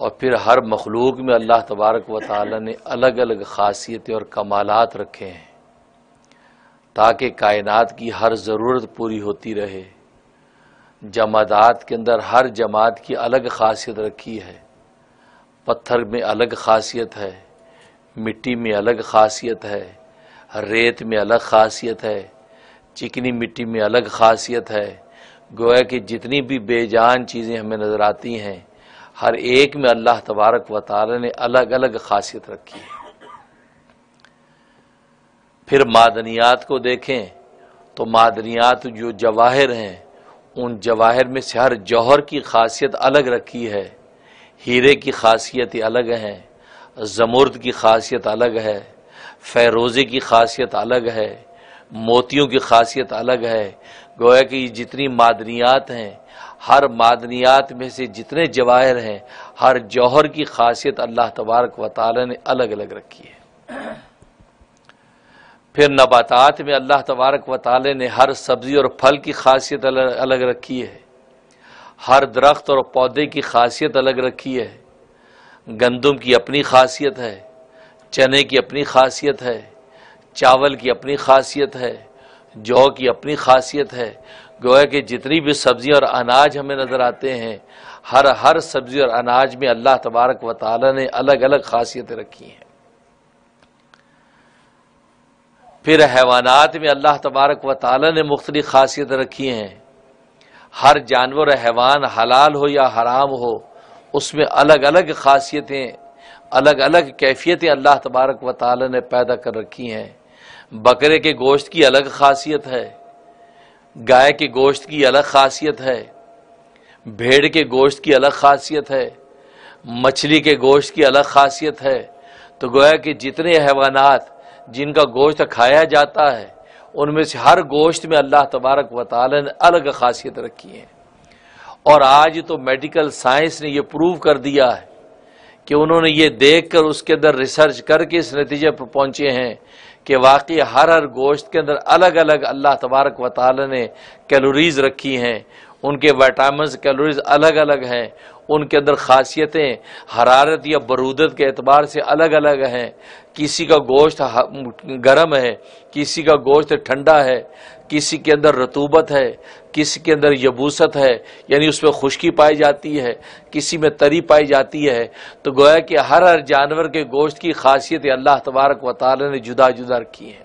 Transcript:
اور پھر ہر مخلوق میں اللہ تبارک و تعالی نے الگ الگ خاصیتیں اور کمالات رکھے ہیں تاکہ کائنات کی ہر ضرورت پوری ہوتی رہے۔ جمادات کے اندر ہر جماد کی الگ خاصیت رکھی ہے، پتھر میں الگ خاصیت ہے، مٹی میں الگ خاصیت ہے، ریت میں الگ خاصیت ہے، چکنی مٹی میں الگ خاصیت ہے۔ گویا کہ جتنی بھی بے جان چیزیں ہمیں نظر آتی ہیں ہر ایک میں اللہ تبارک و تعالی نے الگ الگ خاصیت رکھی ہے۔ پھر معدنیات کو دیکھیں تو معدنیات جو جواہر ہیں ان جواہر میں سے ہر جوہر کی خاصیت الگ رکھی ہے۔ ہیرے کی خاصیت الگ ہیں، زمرد کی خاصیت الگ ہے، فیروزے کی خاصیت الگ ہے، موتیوں کی خاصیت الگ ہے۔ گویا کہ یہ جتنی معدنیات ہیں ہر معدنیات میں سے جتنے جواہر ہیں ہر جوہر کی خاصیت اللہ تبارک و تعالی نے الگ الگ رکھی ہے۔ پھر نباتات میں اللہ تبارک و تعالی نے ہر سبزی اور پھل کی خاصیت الگ رکھی ہے، ہر درخت اور پودے کی خاصیت الگ رکھی ہے۔ گندم کی اپنی خاصیت ہے، چنے کی اپنی خاصیت ہے، چاول کی اپنی خاصیت ہے، جو کی اپنی خاصیت ہے۔ گویا کہ جتنی بھی سبزی اور اناج ہمیں نظر آتے ہیں ہر سبزی اور اناج میں اللہ تبارک و تعالی نے الگ الگ خاصیتیں رکھی ہیں۔ پھر حیوانات میں اللہ تبارک و تعالی نے مختلف خاصیتیں رکھی ہیں۔ ہر جانور حیوان حلال ہو یا حرام ہو اس میں الگ الگ خاصیتیں الگ الگ کیفیتیں اللہ تبارک و تعالی نے پیدا کر رکھی ہیں۔ بکرے کے گوشت کی الگ خاصیت ہے، گائے کے گوشت کی الگ خاصیت ہے، بھیڑ کے گوشت کی الگ خاصیت ہے، مچھلی کے گوشت کی الگ خاصیت ہے۔ تو گویا کہ جتنے حیوانات جن کا گوشت کھایا جاتا ہے ان میں سے ہر گوشت میں اللہ تبارک و تعالی نے الگ خاصیت رکھی ہے۔ اور آج تو میڈیکل سائنس نے یہ پروو کر دیا ہے کہ انہوں نے یہ دیکھ کر اس کے اندر ریسرچ کر کے اس نتیجے پر پہنچے ہیں کہ واقعی ہر گوشت کے اندر الگ الگ اللہ تبارک و تعالی نے کیلوریز رکھی ہیں، ان کے وٹامنز کیلوریز الگ الگ ہیں، ان کے اندر خاصیتیں حرارت یا برودت کے اعتبار سے الگ الگ ہیں۔ کسی کا گوشت گرم ہے، کسی کا گوشت ٹھنڈا ہے، کسی کے اندر رطوبت ہے، کسی کے اندر یبوست ہے یعنی اس میں خشکی پائی جاتی ہے، کسی میں تری پائی جاتی ہے۔ تو گویا کہ ہر جانور کے گوشت کی خاصیت اللہ تبارک و تعالی نے جدا جدا رکھی ہے۔